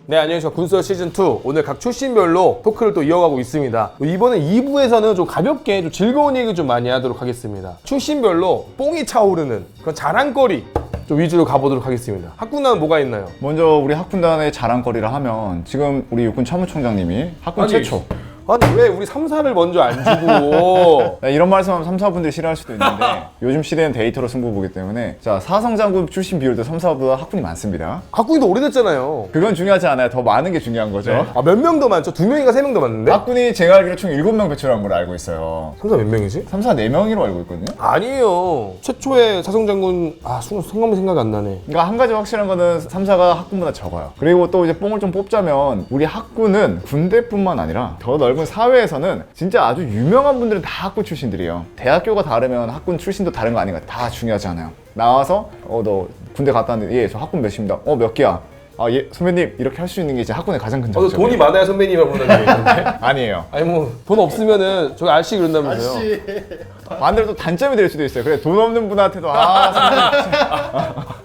네, 안녕하세요. 군수어 시즌2 오늘 각 출신별로 토크를 또 이어가고 있습니다. 이번에 2부에서는 좀 가볍게 좀 즐거운 얘기 좀 많이 하도록 하겠습니다. 출신별로 뽕이 차오르는 그런 자랑거리 좀 위주로 가보도록 하겠습니다. 학군단은 뭐가 있나요? 먼저 우리 학군단의 자랑거리를 하면 지금 우리 육군 참모총장님이 학군 아니, 최초. 아니 왜 우리 3사를 먼저 안 주고 이런 말씀하면 3, 4분들이 싫어할 수도 있는데 요즘 시대는 데이터로 승부 보기 때문에 자 사성장군 출신 비율도 3, 4보다 학군이 많습니다. 학군이 더 오래됐잖아요. 그건 중요하지 않아요. 더 많은 게 중요한 거죠. 네. 아, 몇 명 더 많죠? 2명인가 3명 더 많는데? 학군이 제가 알기로 총 7명 배출한 걸로 알고 있어요. 3사 몇 명이지? 3, 4, 4명으로 알고 있거든요. 아니에요. 최초의 사성장군 성함이 생각이 안 나네. 그러니까 한 가지 확실한 거는 3, 4가 학군보다 적어요. 그리고 또 이제 뽕을 좀 뽑자면 우리 학군은 군대뿐만 아니라 더 넓은 사회에서는 진짜 아주 유명한 분들은 다 학군 출신들이에요. 대학교가 다르면 학군 출신도 다른 거 아닌가 다 중요하지 않아요. 나와서 너 군대 갔다 왔는데 예 저 학군 몇입니다. 몇 개야? 아 예 선배님 이렇게 할 수 있는 게 이제 학군의 가장 큰 장점. 돈이 많아야 선배님이라고 부른다는 얘기인데. 아니에요. 아니 뭐 돈 없으면은 저기 아저씨 그런다면서요. 반대로 또 단점이 될 수도 있어요. 그래 돈 없는 분한테도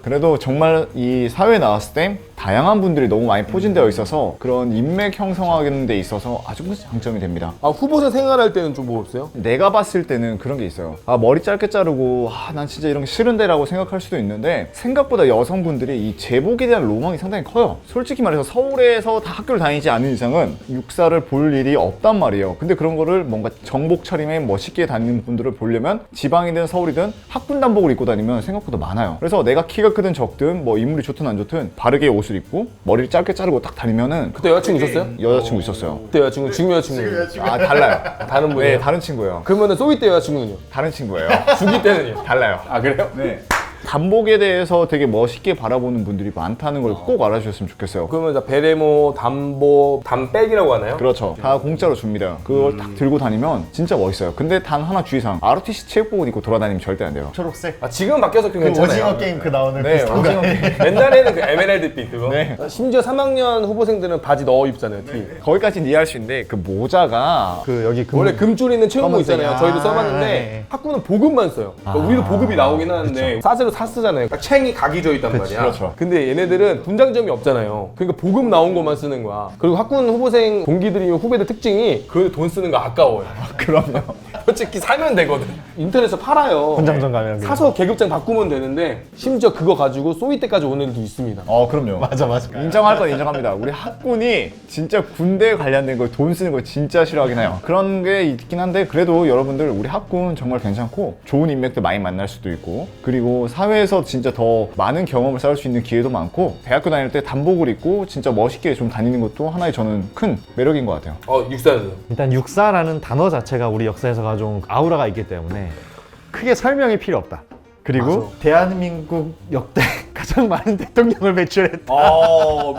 그래도 정말 이 사회에 나왔을 때 다양한 분들이 너무 많이 포진되어 있어서 그런 인맥 형성하는 데 있어서 아주 큰 장점이 됩니다. 아 후보생 생활할 때는 좀 뭐 없어요? 내가 봤을 때는 그런 게 있어요. 머리 짧게 자르고 난 진짜 이런 게 싫은데 라고 생각할 수도 있는데 생각보다 여성분들이 이 제복에 대한 로망이 상당히 커요. 솔직히 말해서 서울에서 다 학교를 다니지 않은 이상은 육사를 볼 일이 없단 말이에요. 근데 그런 거를 뭔가 정복 차림에 멋있게 다니는 분들을 보려면 지방이든 서울이든 학군단복을 입고 다니면 생각보다 많아요. 그래서 내가 키가 크든 적든 뭐 인물이 좋든 안 좋든 바르게 옷을 입고 머리를 짧게 자르고 딱 다니면은 그때 여자친구 있었어요? 여자친구 있었어요. 그때 여자친구 지금 여자친구예요? 달라요. 다른 분이에요? 네, 다른 친구예요. 그러면은 소위 때 여자친구는요? 다른 친구예요. 주기 때는요? 달라요. 아 그래요? 네. 단복에 대해서 되게 멋있게 바라보는 분들이 많다는 걸 꼭 알아주셨으면 좋겠어요. 그러면 베레모, 담복, 담백이라고 하나요? 그렇죠. 다 공짜로 줍니다. 그걸 딱 들고 다니면 진짜 멋있어요. 근데 단 하나 주의사항. ROTC 체육복을 입고 돌아다니면 절대 안 돼요. 초록색 아 지금은 바뀌어서 좀 그 괜찮아요. 오징어 게임 그 나오는 네, 비슷한 오징어 거. 옛날에는 그 에메랄드빛 그거. 네. 심지어 3학년 후보생들은 바지 넣어 입잖아요. 티. 거기까지는 이해할 수 있는데 그 모자가 그 여기 금 원래 금줄 있는 체육복 검은색. 있잖아요. 저희도 아, 써봤는데 네. 학군은 보급만 써요. 그러니까 우리도 보급이 나오긴 하는데 싸제로 사 쓰잖아요. 그러니까 챙이 각이 져 있단 말이야. 그렇죠. 근데 얘네들은 분장점이 없잖아요. 그러니까 보급 나온 것만 쓰는 거야. 그리고 학군 후보생 동기들이 후배들 특징이 그 돈 쓰는 거 아까워요. 그럼요. 솔직히 사면 되거든. 인터넷에서 팔아요. 분장점 가면 그냥. 사서 계급장 바꾸면 되는데 심지어 그거 가지고 소위 때까지 오는 애들도 있습니다. 그럼요. 맞아. 인정할 건 인정합니다. 우리 학군이 진짜 군대에 관련된 걸 돈 쓰는 걸 진짜 싫어하긴 해요. 그런 게 있긴 한데 그래도 여러분들 우리 학군 정말 괜찮고 좋은 인맥들 많이 만날 수도 있고 그리고 사회에서 진짜 더 많은 경험을 쌓을 수 있는 기회도 많고 대학교 다닐 때 단복을 입고 진짜 멋있게 좀 다니는 것도 하나의 저는 큰 매력인 것 같아요. 육사는 일단 육사라는 단어 자체가 우리 역사에서 가져온 아우라가 있기 때문에 크게 설명이 필요 없다. 그리고 맞아. 대한민국 역대 가장 많은 대통령을 배출했다.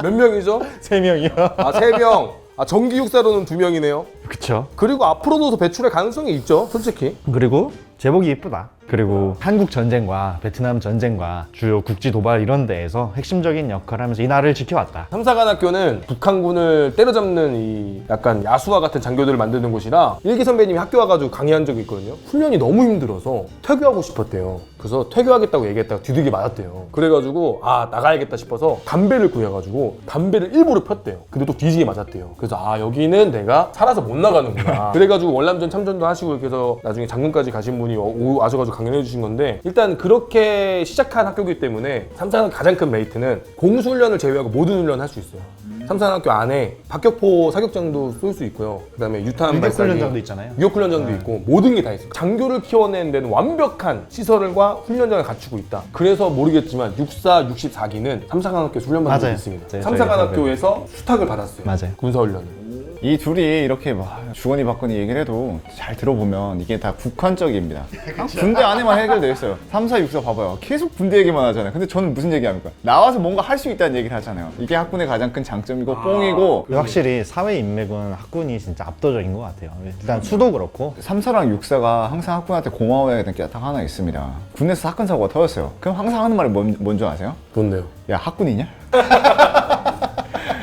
몇 명이죠? 3명이요. 3명. 정기 육사로는 2명이네요. 그쵸. 그리고 앞으로도 더 배출할 가능성이 있죠, 솔직히. 그리고 제복이 이쁘다. 그리고 한국 전쟁과 베트남 전쟁과 주요 국지 도발 이런 데에서 핵심적인 역할을 하면서 이 나라를 지켜왔다. 삼사관학교는 북한군을 때려잡는 이 약간 야수와 같은 장교들을 만드는 곳이라 일기 선배님이 학교 와가지고 강의한 적이 있거든요. 훈련이 너무 힘들어서 퇴교하고 싶었대요. 그래서 퇴교하겠다고 얘기했다가 뒤득이 맞았대요. 그래가지고 나가야겠다 싶어서 담배를 구해가지고 담배를 일부러 폈대요. 근데 또 뒤지게 맞았대요. 그래서 여기는 내가 살아서 못 나가는구나. 그래가지고 월남전 참전도 하시고 이렇게 해서 나중에 장군까지 가신 분이 와셔가지고 강연해 주신 건데 일단 그렇게 시작한 학교이기 때문에 삼사관학교 가장 큰 메리트는 공수훈련을 제외하고 모든 훈련을 할 수 있어요. 삼사관학교 안에 박격포 사격장도 쏠 수 있고요. 그다음에 유탄 발사기, 훈련장도 있잖아요. 유격훈련장도 있고 모든 게 다 있어요. 장교를 키워내는 데는 완벽한 시설과 훈련장을 갖추고 있다. 그래서 모르겠지만 64, 64기는 삼사관학교 훈련받는 게 맞아요. 있습니다. 네, 삼사관학교에서 수탁을 받았어요. 맞아요. 군사훈련을. 이 둘이 이렇게 주거니 받거니 얘기를 해도 잘 들어보면 이게 다 국한적입니다. 군대 안에만 해결되어 있어요. 3, 4, 6, 4 봐봐요. 계속 군대 얘기만 하잖아요. 근데 저는 무슨 얘기합니까? 나와서 뭔가 할 수 있다는 얘기를 하잖아요. 이게 학군의 가장 큰 장점이고 뽕이고 확실히 사회 인맥은 학군이 진짜 압도적인 것 같아요. 일단 수도 그렇고 3, 4랑 6, 4가 항상 학군한테 고마워해야 되는 게 딱 하나 있습니다. 군에서 사건 사고가 터졌어요. 그럼 항상 하는 말이 뭔지 아세요? 뭔데요? 야 학군이냐?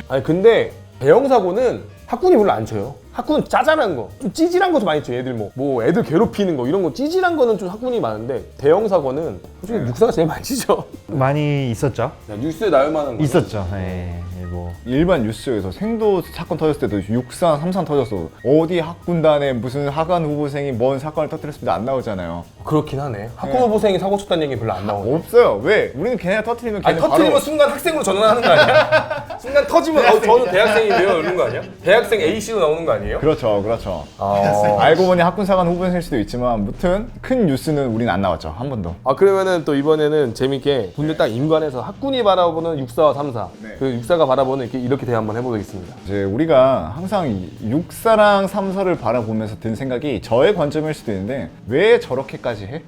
아니 근데 대형 사고는 학군이 별로 안 쳐요. 학군은 짜잘한 거, 좀 찌질한 것도 많이 쳐요. 애들 뭐 애들 괴롭히는 거 이런 거 찌질한 거는 좀 학군이 많은데 대형 사고는 솔직히 육사가 제일 많이 치죠. 많이 있었죠. 뉴스에 나올 만한 거. 있었죠. 네. 뭐 일반 뉴스에서 생도 사건 터졌을 때도 육상, 삼산 터졌어. 어디 학군단에 무슨 하관 후보생이 뭔 사건을 터뜨렸습니다 안 나오잖아요. 그렇긴 하네. 학군 후보생이 사고 쳤다는 얘기 별로 안 나오네. 없어요. 왜? 우리는 걔네가 터뜨리면 아니 걔네 터트리면 바로 순간 학생으로 전환하는 거 아니야? 순간 터지면 저는 대학생인데요 이러는 거 아니야? 대학생 A씨로 나오는 거 아니에요? 그렇죠, 그렇죠. 아, 알고 보니 학군사관 후보생일 수도 있지만 무튼 큰 뉴스는 우린 안 나왔죠 한 번도. 아 그러면은 또 이번에는 재밌게 군대 딱 임관해서 학군이 바라보는 육사와 삼사 네. 그 육사가 바라보는 이렇게 대화 한번 해보겠습니다. 이제 우리가 항상 이 육사랑 삼사를 바라보면서 든 생각이 저의 관점일 수도 있는데 왜 저렇게까지 해?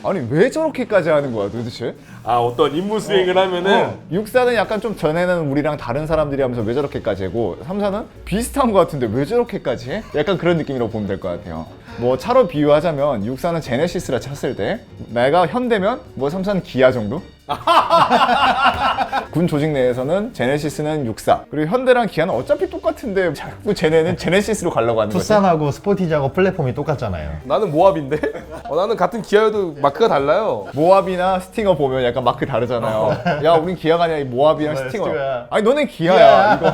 아니 왜 저렇게까지 하는 거야 도대체? 아 어떤 임무 수행을 하면은 육사는 약간 좀 전에는 우리랑 다른 사람들이 하면서 왜 저렇게까지 하고 삼사는 비슷한 거 같은데 왜 저렇게까지 해? 약간 그런 느낌이라고 보면 될 것 같아요. 뭐 차로 비유하자면 육사는 제네시스라 쳤을 때 내가 현대면 뭐 삼사는 기아 정도? 군 조직 내에서는 제네시스는 육사 그리고 현대랑 기아는 어차피 똑같은데 자꾸 쟤네는 제네시스로 가려고 하는 거지. 투싼하고 스포티지하고 플랫폼이 똑같잖아요. 나는 모압인데 나는 같은 기아여도 마크가 달라요. 모압이나 스팅어 보면 약간 마크 다르잖아요. 야 우린 기아가 아니라 이 모압이랑 네, 스팅어. 스팅어야. 아니 너네 기아야 이거.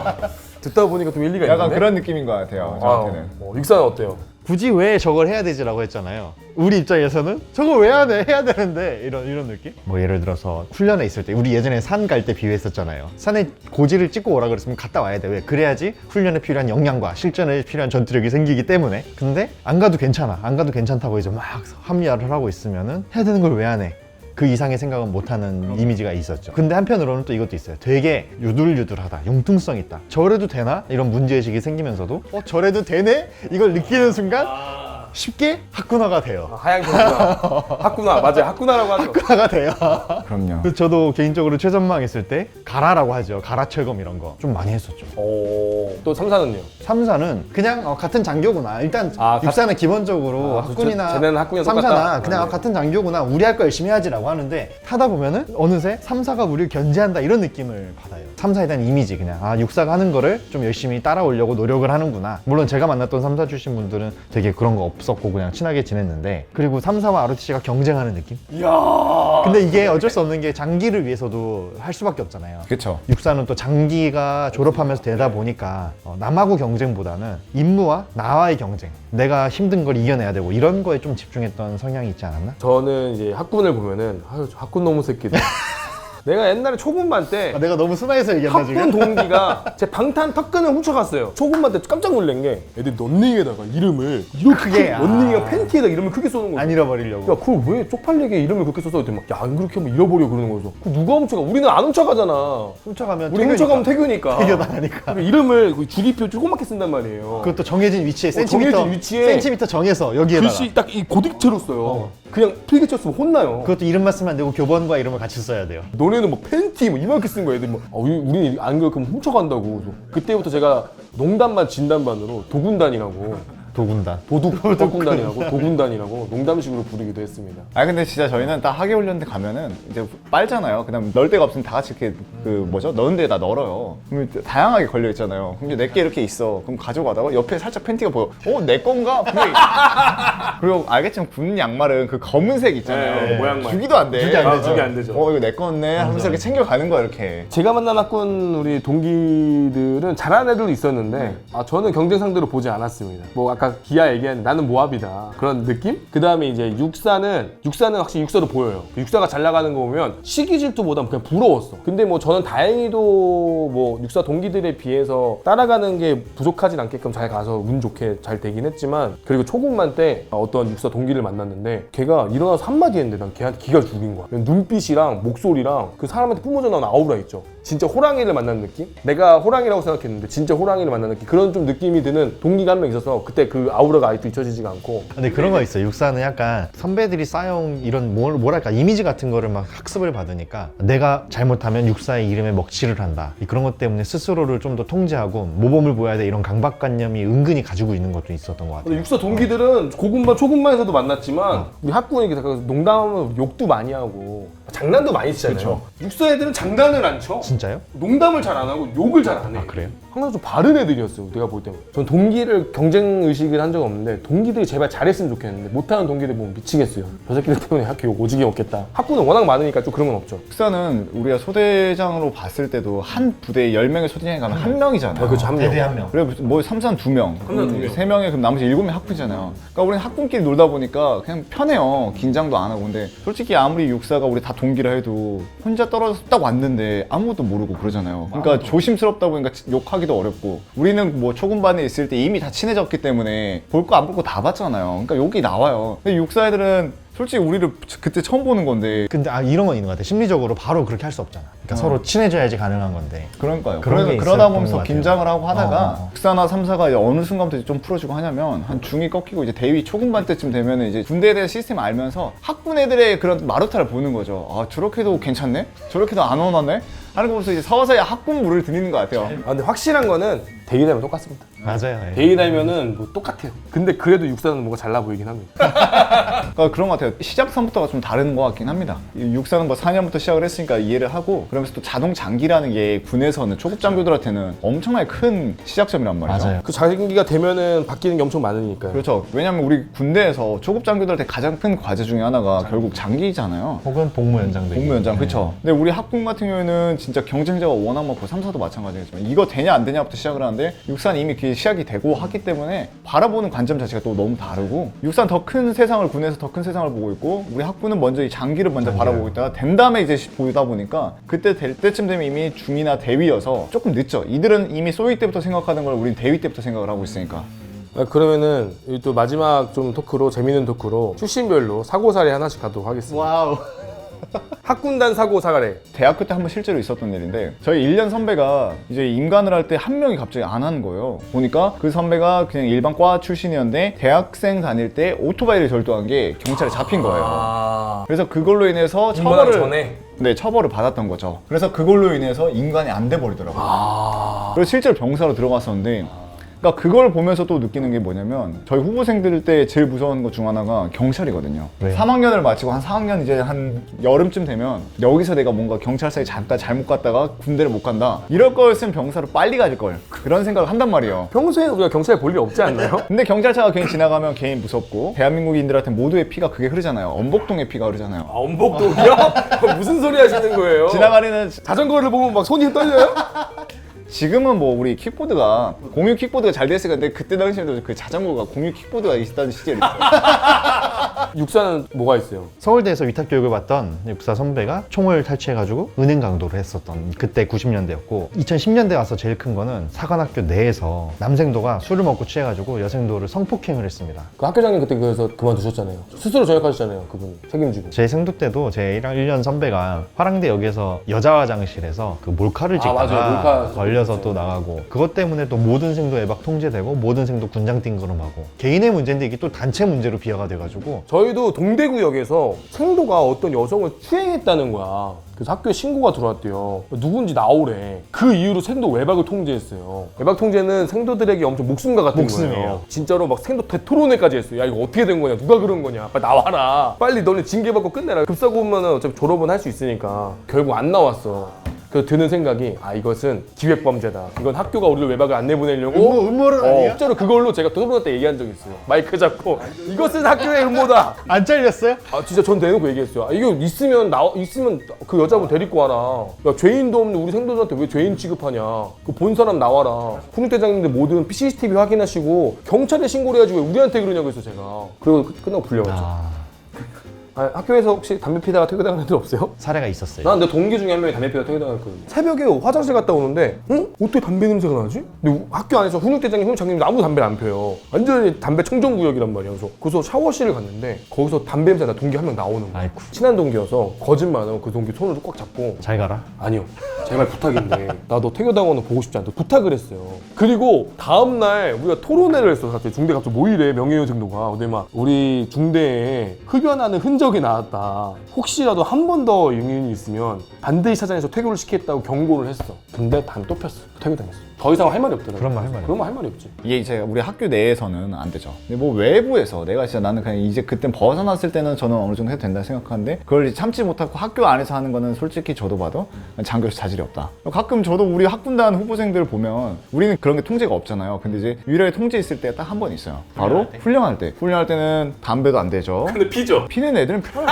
듣다 보니까 좀 일리가 약간 있는데? 그런 느낌인 것 같아요 저한테는. 육사는 어때요? 굳이 왜 저걸 해야 되지라고 했잖아요. 우리 입장에서는 저거 왜 안 해? 해야 되는데 이런 느낌? 뭐 예를 들어서 훈련에 있을 때 우리 예전에 산 갈 때 비유했었잖아요. 산에 고지를 찍고 오라 그랬으면 갔다 와야 돼. 왜? 그래야지 훈련에 필요한 역량과 실전에 필요한 전투력이 생기기 때문에. 근데 안 가도 괜찮아. 안 가도 괜찮다고 이제 막 합리화를 하고 있으면은 해야 되는 걸 왜 안 해? 그 이상의 생각은 못하는 이미지가 있었죠. 근데 한편으로는 또 이것도 있어요. 되게 유들유들하다, 융통성 있다. 저래도 되나? 이런 문제의식이 생기면서도 저래도 되네? 이걸 느끼는 순간 쉽게 학군화가 돼요. 하얀 경우가 학군화 맞아요. 학군화라고 하죠. 학군화가 돼요. 그럼요. 그래서 저도 개인적으로 최전망 있을 때 가라라고 하죠. 가라 철검 이런 거 좀 많이 했었죠. 또 삼사는요? 삼사는 그냥 같은 장교구나. 일단 육사는 기본적으로 학군이나 쟤네는 학군이랑 삼사나 똑같다? 그냥 네. 같은 장교구나. 우리 할 거 열심히 하지라고 하는데 하다 보면은 어느새 삼사가 우리를 견제한다 이런 느낌을 받아요. 삼사에 대한 이미지 그냥 육사가 하는 거를 좀 열심히 따라오려고 노력을 하는구나. 물론 제가 만났던 삼사 출신 분들은 되게 그런 거 없었고 그냥 친하게 지냈는데 그리고 삼사와 ROTC가 경쟁하는 느낌? 이야. 근데 이게 어쩔 수 없는 게 장기를 위해서도 할 수밖에 없잖아요. 그렇죠. 육사는 또 장기가 졸업하면서 되다 보니까 남하고 경쟁보다는 임무와 나와의 경쟁, 내가 힘든 걸 이겨내야 되고 이런 거에 좀 집중했던 성향이 있지 않았나? 저는 이제 학군을 보면은 아유 저 학군 놈의 새끼들. 내가 옛날에 초급반 때 내가 너무 순화해서 얘기했나 학군 동기가 제 방탄 턱끈을 훔쳐갔어요. 초급반 때 깜짝 놀란 게 애들이 런닝에다가 이름을 이렇게 크게, 런닝이랑 팬티에다 이름을 크게 써놓은 거야. 안 잃어버리려고. 야 그걸 왜 쪽팔리게 이름을 그렇게 써서 했더니 막야안 그렇게 하면 잃어버려 그러는 거죠. 그 누가 훔쳐가? 우리는 안 훔쳐가잖아. 훔쳐가면 우리 훔쳐가면 태교니까. 태교당하니까. 그리고 이름을 그 줄이표 조그맣게 쓴단 말이에요. 그것도 정해진 위치에 센티미터, 정해진 위치에 센티미터 정해서 여기에다가. 글씨 딱 이 고딕체로 써요. 그냥 필기 쳤으면 혼나요. 그것도 이름만 쓰면 안 되고 교번과 이름을 같이 써야 돼요. 너네는 뭐 팬티 뭐 이렇게 쓴 거야. 애들이 뭐 우리는 안 그렇게 하면 훔쳐간다고. 그래서 그때부터 제가 농담반 진담반으로 도군단이라고 도군단. 도둑군단이라고 도군단이라고 농담식으로 부르기도 했습니다. 아 근데 진짜 저희는 딱 하계훈련대 가면은 이제 빨잖아요. 그다음 넣을 데가 없으면 다 같이 이렇게 그 뭐죠? 넣은 데다 널어요. 그럼 다양하게 걸려 있잖아요. 그럼 이제 내게 이렇게 있어. 그럼 가져가다가 옆에 살짝 팬티가 보여. 내 건가? 그리고 알겠지만 군 양말은 그 검은색 있잖아요. 네, 모양만. 주기도 안 돼. 주기 안 되죠. 주기 안 되죠. 이거 내 건네 하면서 이렇게 챙겨가는 거야 이렇게. 제가 만난 학군 우리 동기들은 잘하는 애들도 있었는데 저는 경쟁 상대로 보지 않았습니다. 뭐 아까 기아 얘기한 나는 모압이다 그런 느낌? 그 다음에 이제 육사는 확실히 육사로 보여요. 육사가 잘 나가는 거 보면 시기 질투보다 그냥 부러웠어. 근데 뭐 저는 다행히도 뭐 육사 동기들에 비해서 따라가는 게 부족하진 않게끔 잘 가서 운 좋게 잘 되긴 했지만 그리고 초급만 때 어떤 육사 동기를 만났는데 걔가 일어나서 한마디 했는데 난 걔한테 기가 죽인 거야. 눈빛이랑 목소리랑 그 사람한테 뿜어져 나온 아우라 있죠. 진짜 호랑이를 만난 느낌? 내가 호랑이라고 생각했는데 진짜 호랑이를 만난 느낌? 그런 좀 느낌이 드는 동기가 한 명 있어서 그때 그 아우라가 아직도 잊혀지지가 않고. 근데 그런 거 있어요. 육사는 약간 선배들이 쌓여온 이런 뭐랄까 이미지 같은 거를 막 학습을 받으니까 내가 잘못하면 육사의 이름에 먹칠을 한다. 그런 것 때문에 스스로를 좀 더 통제하고 모범을 보여야 돼 이런 강박관념이 은근히 가지고 있는 것도 있었던 것 같아요. 육사 동기들은 고군반 초군반에서도 만났지만 우리 학군이 농담하면 욕도 많이 하고 장난도 많이 치잖아요. 그쵸. 육사 애들은 장난을 안 쳐. 진짜요? 농담을 잘 안 하고 욕을 잘 안 해. 아 그래요? 항상 좀 바른 애들이었어요. 내가 볼 때는. 전 동기를 경쟁 의식을 한 적은 없는데 동기들이 제발 잘했으면 좋겠는데 못하는 동기들 보면 미치겠어요. 저 새끼들 때문에 학교 욕 오지게 먹겠다. 학부는 워낙 많으니까 좀 그런 건 없죠. 육사는 우리가 소대장으로 봤을 때도 한 부대에 10명의 소대장이 가면 한 명이잖아요. 그렇죠. 한 명. 대대 한 명. 그래 뭐 삼산 2명, 삼산 2명. 3명에 그럼 나머지 7명 학부잖아요. 그러니까 우리는 학군끼리 놀다 보니까 그냥 편해요. 긴장도 안 하고. 근데 솔직히 아무리 육사가 우리 다 동기라 해도 혼자 떨어져서 딱 왔는데 아무것도 모르고 그러잖아요. 그러니까 조심스럽다 보니까 욕하기도 어렵고. 우리는 뭐 초급반에 있을 때 이미 다 친해졌기 때문에 볼 거 안 볼 거 다 봤잖아요. 그러니까 욕이 나와요. 근데 육사 애들은 솔직히 우리를 그때 처음 보는 건데. 근데 이런 건 있는 것 같아. 심리적으로 바로 그렇게 할 수 없잖아. 그러니까 서로 친해져야지 가능한 건데. 그러니까요. 그런 게 그러다 있었던 보면서 것 같아요. 긴장을 하고 하다가 어. 육사나 삼사가 이제 어느 순간부터 이제 좀 풀어주고 하냐면 한 중이 꺾이고 이제 대위 초급반 때쯤 되면 이제 군대에 대한 시스템 알면서 학군 애들의 그런 마루타를 보는 거죠. 아 저렇게도 괜찮네? 저렇게도 안 원하네? 하는 거 보면서 이제 서서히 학군 물을 들이는 것 같아요. 아, 근데 확실한 거는 대위 달면 똑같습니다. 맞아요. 예. 대위 달면은 뭐 똑같아요. 근데 그래도 육사는 뭔가 잘나 보이긴 합니다. 그러니까 그런 것 같아요. 시작선부터가 좀 다른 것 같긴 합니다. 이 육사는 뭐 4년부터 시작을 했으니까 이해를 하고 그러면서 또 자동 장기라는 게 군에서는 초급 장교들한테는 엄청나게 큰 시작점이란 말이죠. 맞아요. 그 장기가 되면은 바뀌는 게 엄청 많으니까요. 그렇죠. 왜냐면 우리 군대에서 초급 장교들한테 가장 큰 과제 중에 하나가 결국 장기잖아요. 혹은 복무 연장도 복무 연장, 그쵸. 근데 우리 학군 같은 경우에는 진짜 경쟁자가 워낙 많고 삼사도 마찬가지겠지만 이거 되냐 안 되냐부터 시작을 하는데 육사는 이미 그게 시작이 되고 하기 때문에 바라보는 관점 자체가 또 너무 다르고 육사는 더 큰 세상을 군에서 더 큰 세상을 보고 있고 우리 학군은 먼저 이 장기를 먼저 바라보고 있다가 된 다음에 이제 보다 보니까 그때 될 때쯤 되면 이미 중이나 대위여서 조금 늦죠. 이들은 이미 소위 때부터 생각하는 걸 우린 대위 때부터 생각을 하고 있으니까. 그러면은 또 마지막 좀 토크로 재밌는 토크로 출신별로 사고 사례 하나씩 가도록 하겠습니다. 와우. 학군단 사고 사례. 대학교 때 한 번 실제로 있었던 일인데 저희 1년 선배가 이제 임관을 할 때 한 명이 갑자기 안 하는 거예요. 보니까 그 선배가 그냥 일반 과 출신이었는데 대학생 다닐 때 오토바이를 절도한 게 경찰에 잡힌 거예요. 그래서 그걸로 인해서 임관하기 처벌을 전에? 네, 처벌을 받았던 거죠. 그래서 그걸로 인해서 임관이 안 돼 버리더라고요. 그래서 실제로 병사로 들어갔었는데 그러니까 그걸 보면서 또 느끼는 게 뭐냐면 저희 후보생들 때 제일 무서운 것 중 하나가 경찰이거든요. 왜요? 3학년을 마치고 한 4학년 이제 한 여름쯤 되면 여기서 내가 뭔가 경찰서에 잠깐 잘못 갔다가 군대를 못 간다. 이럴 거였으면 병사로 빨리 가질 걸. 그런 생각을 한단 말이에요. 평소에 우리가 경찰에 볼 일 없지 않나요? 근데 경찰차가 괜히 지나가면 괜히 무섭고 대한민국인들한테 모두의 피가 그게 흐르잖아요. 엄복동의 피가 흐르잖아요. 아, 엄복동이요? 무슨 소리 하시는 거예요? 지나가는 자전거를 보면 막 손이 떨려요? 지금은 뭐 우리 킥보드가 공유 킥보드가 잘 됐으니까 근데 그때 당시에도 그 자전거가 공유 킥보드가 있었다는 시절이 있어요. 육사는 뭐가 있어요? 서울대에서 위탁 교육을 받던 육사 선배가 총을 탈취해가지고 은행 강도를 했었던 그때 90년대였고 2010년대 와서 제일 큰 거는 사관학교 내에서 남생도가 술을 먹고 취해가지고 여생도를 성폭행을 했습니다. 그 학교장님 그때 그래서 그만두셨잖아요. 스스로 전역하셨잖아요. 그분 책임지고. 제 생도 때도 제 1년 선배가 화랑대역에서 여자 화장실에서 그 몰카를 찍다가 맞아요. 몰카 걸려서 또 나가고 그것 때문에 또 모든 생도 외박 통제되고 모든 생도 군장 띵그름하고 개인의 문제인데 이게 또 단체 문제로 비화가 돼가지고 저희도 동대구역에서 생도가 어떤 여성을 추행했다는 거야. 그래서 학교에 신고가 들어왔대요. 누군지 나오래. 그 이후로 생도 외박을 통제했어요. 외박 통제는 생도들에게 엄청 목숨과 같은 목숨이에요. 거예요. 진짜로 막 생도 대토론회까지 했어요. 야, 이거 어떻게 된 거냐? 누가 그런 거냐? 빨리 나와라. 빨리 너네 징계받고 끝내라. 급사고 오면 어차피 졸업은 할 수 있으니까. 결국 안 나왔어. 그래서 드는 생각이 이것은 기획범죄다. 이건 학교가 우리를 외박을 안 내보내려고 음모론 아니에요? 실제로 그걸로 제가 토론회 때 얘기한 적이 있어요. 마이크 잡고 이것은 학교의 음모다. 안 잘렸어요? 아 진짜 전 대놓고 얘기했어요. 이거 있으면 그 여자분 데리고 와라. 야 죄인도 없는 우리 생도들한테 왜 죄인 취급하냐. 그 본 사람 나와라. 훈육대장님들 모든 CCTV 확인하시고 경찰에 신고를 해야지 왜 우리한테 그러냐고 했어 제가. 그리고 끝나고 불려갔죠. 학교에서 혹시 담배 피다가 퇴근하는 애들 없어요? 사례가 있었어요. 난 내 동기 중에 한 명이 담배 피다가 퇴근하거든. 새벽에 화장실 갔다 오는데 어떻게 담배 냄새가 나지? 근데 학교 안에서 훈육대장님, 훈육장님 아무도 담배를 안 펴요. 완전히 담배 청정구역이란 말이야. 그래서 샤워실을 갔는데 거기서 담배 냄새 나 동기 한 명 나오는 거야. 아이고. 친한 동기여서 거짓말하고 그 동기 손을 꽉 잡고 잘 가라. 아니요. 제발 부탁인데 나 너 퇴교당원은 보고 싶지 않다. 부탁을 했어요. 그리고 다음날 우리가 토론회를 했어. 갑자기 중대 갑자기 모이래 명예훼손도가. 근데 막 우리 중대에 흡연하는 흔적이 나왔다. 혹시라도 한 번 더 용인이 있으면 반드시 찾아내서 퇴교를 시키겠다고 경고를 했어. 근데 반 또 폈어. 퇴교당했어. 더 이상 할 말이 없더라고요. 그런 말 할 말이 그런 말 할 말이 없지. 이게 이제 우리 학교 내에서는 안 되죠. 근데 뭐 외부에서 내가 진짜 나는 그냥 이제 그때 벗어났을 때는 저는 어느 정도 해도 된다 생각하는데 그걸 이제 참지 못하고 학교 안에서 하는 거는 솔직히 저도 봐도 장교로서 자질이 없다. 가끔 저도 우리 학군단 후보생들 보면 우리는 그런 게 통제가 없잖아요. 근데 이제 유일하게 통제 있을 때 딱 한 번 있어요. 바로 훈련할 때. 훈련할 때는 담배도 안 되죠. 근데 피죠. 피는 애들은 펴요.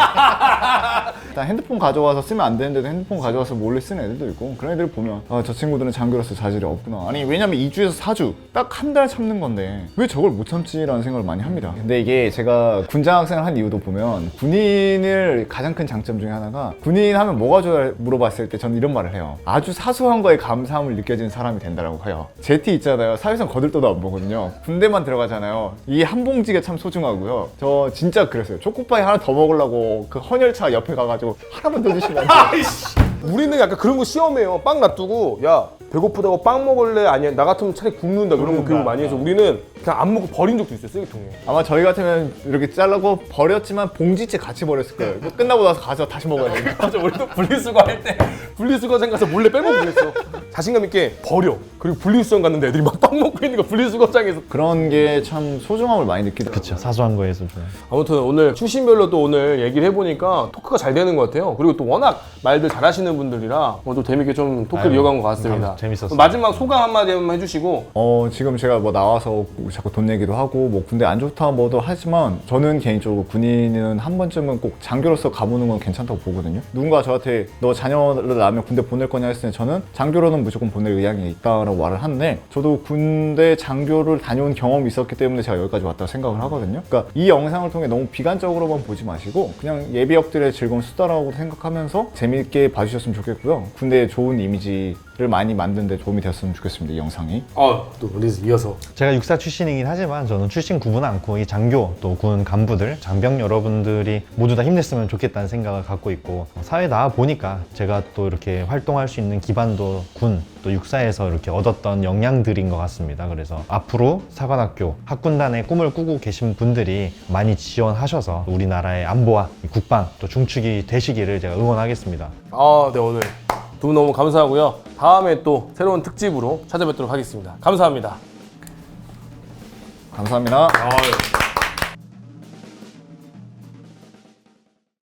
일단 핸드폰 가져와서 쓰면 안 되는데도 핸드폰 가져와서 몰래 쓰는 애들도 있고 그런 애들 보면 아, 저 친구들은 장교로서 자질이 없구나. 아니 왜냐면 2주에서 4주 딱 한 달 참는 건데 왜 저걸 못 참지라는 생각을 많이 합니다. 근데 이게 제가 군장 학생을 한 이유도 보면 군인을 가장 큰 장점 중에 하나가 군인 하면 뭐가 좋아 물어봤을 때 저는 이런 말을 해요. 아주 사소한 거에 감사함을 느껴지는 사람이 된다라고 해요. 제티 있잖아요. 사회상 거들떠도 안 보거든요. 군대만 들어가잖아요. 이 한 봉지가 참 소중하고요. 저 진짜 그랬어요. 초코파이 하나 더 먹으려고 그 헌혈차 옆에 가가지고 하나만 더 주시면 안 돼요? 우리는 약간 그런 거 시험해요. 빵 놔두고 야 배고프다고 빵 먹을래? 아니야 나 같으면 차라리 굶는다 그런 거 교육 많이 해서 우리는 그냥 안 먹고 버린 적도 있어요 쓰레기통에. 아마 저희 같으면 이렇게 잘라고 버렸지만 봉지째 같이 버렸을 거예요. 이거 끝나고 나서 가서 다시 먹어야 되니까. 맞아 우리도 분리수거 할 때 분리수거장 가서 몰래 빼먹고 그랬어. 자신감 있게 버려. 그리고 분리수거장 갔는데 애들이 막 빵 먹고 있는 거 분리수거장에서. 그런 게 참 소중함을 많이 느끼더라고요. 그쵸. 사소한 거에서 좀. 아무튼 오늘 출신별로 또 오늘 얘기를 해보니까 토크가 잘 되는 것 같아요. 그리고 또 워낙 말들 잘하시는 분들이라 또 재밌게 좀 토크를 이어간 것 같습니다. 재밌었어요. 마지막 소감 한마디 한번 해주시고. 지금 제가 뭐 나와서 자꾸 돈 얘기도 하고 뭐 군대 안 좋다 뭐도 하지만 저는 개인적으로 군인은 한 번쯤은 꼭 장교로서 가보는 건 괜찮다고 보거든요. 누군가 저한테 너 자녀를 낳으면 군대 보낼 거냐 했을 때 저는 장교로는 무조건 보낼 의향이 있다라고 말을 하는데 저도 군대 장교를 다녀온 경험이 있었기 때문에 제가 여기까지 왔다고 생각을 하거든요. 그러니까 이 영상을 통해 너무 비관적으로만 보지 마시고 그냥 예비역들의 즐거운 수다라고 생각하면서 재미있게 봐주셨으면 좋겠고요. 군대의 좋은 이미지를 많이 만드는 데 도움이 되었으면 좋겠습니다. 이 영상이. 또 우리 이어서. 제가 육사 출신이긴 하지만 저는 출신 구분 않고 이 장교 또 군 간부들 장병 여러분들이 모두 다 힘냈으면 좋겠다는 생각을 갖고 있고 사회 나와 보니까 제가 또 이렇게 활동할 수 있는 기반도 군 또 육사에서 이렇게 얻었던 역량들인 것 같습니다. 그래서 앞으로 사관학교 학군단의 꿈을 꾸고 계신 분들이 많이 지원하셔서 우리나라의 안보와 국방 또 중축이 되시기를 제가 응원하겠습니다. 네 오늘 두 분 너무 감사하고요. 다음에 또 새로운 특집으로 찾아뵙도록 하겠습니다. 감사합니다. 감사합니다. 아유.